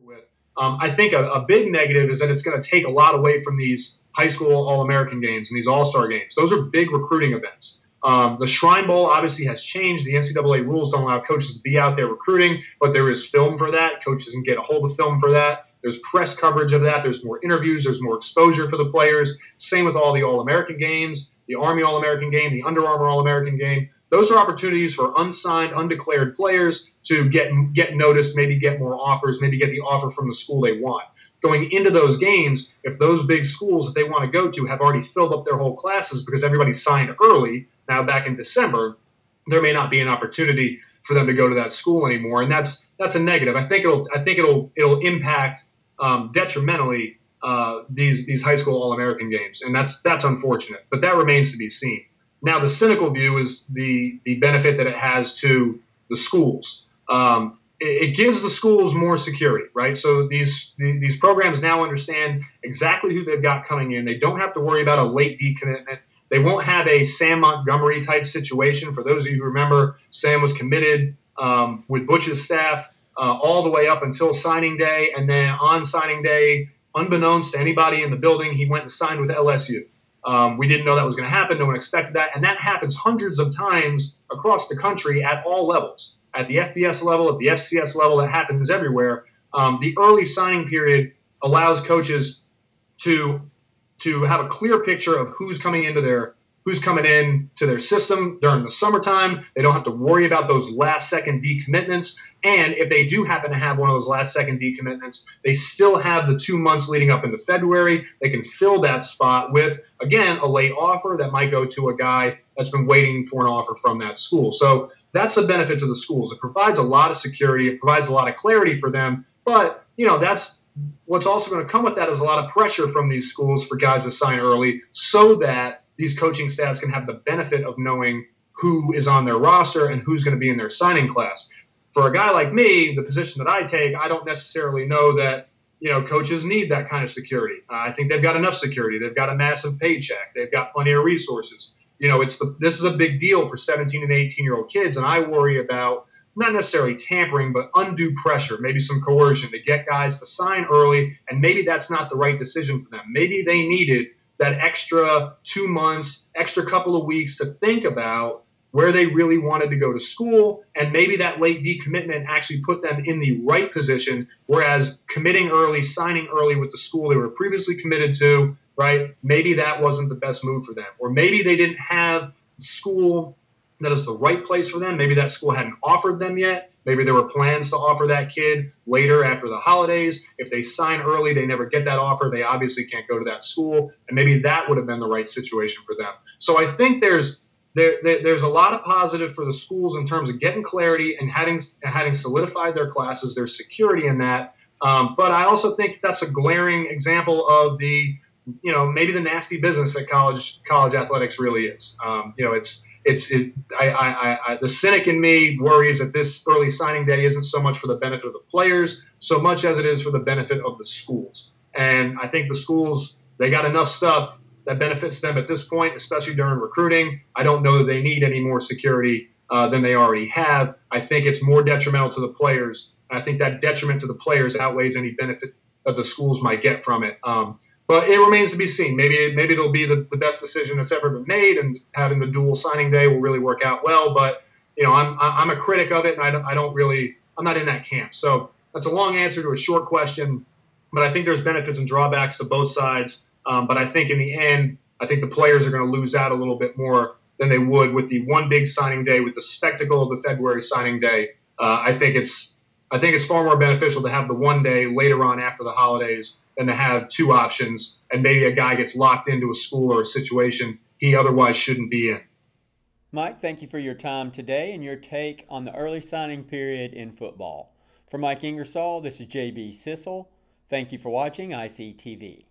with. I think a big negative is that it's going to take a lot away from these high school All-American games and these All-Star games. Those are big recruiting events. The Shrine Bowl obviously has changed. The NCAA rules don't allow coaches to be out there recruiting, but there is film for that. Coaches can get a hold of film for that. There's press coverage of that. There's more interviews. There's more exposure for the players. Same with all the All-American games, the Army All-American game, the Under Armour All-American game. Those are opportunities for unsigned, undeclared players to get noticed, maybe get more offers, maybe get the offer from the school they want. Going into those games, if those big schools that they want to go to have already filled up their whole classes because everybody signed early, now back in December, there may not be an opportunity for them to go to that school anymore, and that's a negative. I think it'll impact detrimentally these high school All-American games, and that's unfortunate. But that remains to be seen. Now, the cynical view is the benefit that it has to the schools. It gives the schools more security, right? So these programs now understand exactly who they've got coming in. They don't have to worry about a late decommitment. They won't have a Sam Montgomery type situation. For those of you who remember, Sam was committed with Butch's staff all the way up until signing day, and then on signing day, unbeknownst to anybody in the building, he went and signed with LSU. We didn't know that was going to happen. No one expected that. And that happens hundreds of times across the country at all levels. At the FBS level, at the FCS level, that happens everywhere. The early signing period allows coaches to have a clear picture of who's coming into their system during the summertime. They don't have to worry about those last-second decommitments. And if they do happen to have one of those last-second decommitments, they still have the 2 months leading up into February. They can fill that spot with, again, a late offer that might go to a guy that's been waiting for an offer from that school. So that's a benefit to the schools. It provides a lot of security. It provides a lot of clarity for them. But, that's what's also going to come with that is a lot of pressure from these schools for guys to sign early so that these coaching staffs can have the benefit of knowing who is on their roster and who's going to be in their signing class. For a guy like me, the position that I take, I don't necessarily know that, coaches need that kind of security. I think they've got enough security. They've got a massive paycheck. They've got plenty of resources. This is a big deal for 17 and 18-year-old kids, and I worry about not necessarily tampering, but undue pressure, maybe some coercion to get guys to sign early, and maybe that's not the right decision for them. Maybe they needed that extra 2 months, extra couple of weeks to think about where they really wanted to go to school, and maybe that late decommitment actually put them in the right position, whereas committing early, signing early with the school they were previously committed to, right, maybe that wasn't the best move for them. Or maybe they didn't have the school that is the right place for them. Maybe that school hadn't offered them yet. Maybe there were plans to offer that kid later after the holidays. If they sign early, they never get that offer. They obviously can't go to that school, and maybe that would have been the right situation for them. So I think there's a lot of positive for the schools in terms of getting clarity and having solidified their classes. There's security in that, but I also think that's a glaring example of the maybe the nasty business that college athletics really is. The cynic in me worries that this early signing day isn't so much for the benefit of the players, so much as it is for the benefit of the schools. And I think the schools, they got enough stuff that benefits them at this point, especially during recruiting. I don't know that they need any more security than they already have. I think it's more detrimental to the players. And I think that detriment to the players outweighs any benefit that the schools might get from it. But it remains to be seen. Maybe it'll be the best decision that's ever been made, and having the dual signing day will really work out well. But I'm a critic of it, and I'm not in that camp. So that's a long answer to a short question. But I think there's benefits and drawbacks to both sides. But I think in the end, I think the players are going to lose out a little bit more than they would with the one big signing day, with the spectacle of the February signing day. I think it's far more beneficial to have the one day later on after the holidays than to have two options, and maybe a guy gets locked into a school or a situation he otherwise shouldn't be in. Mike, thank you for your time today and your take on the early signing period in football. For Mike Ingersoll, this is JB Sissel. Thank you for watching ICTV.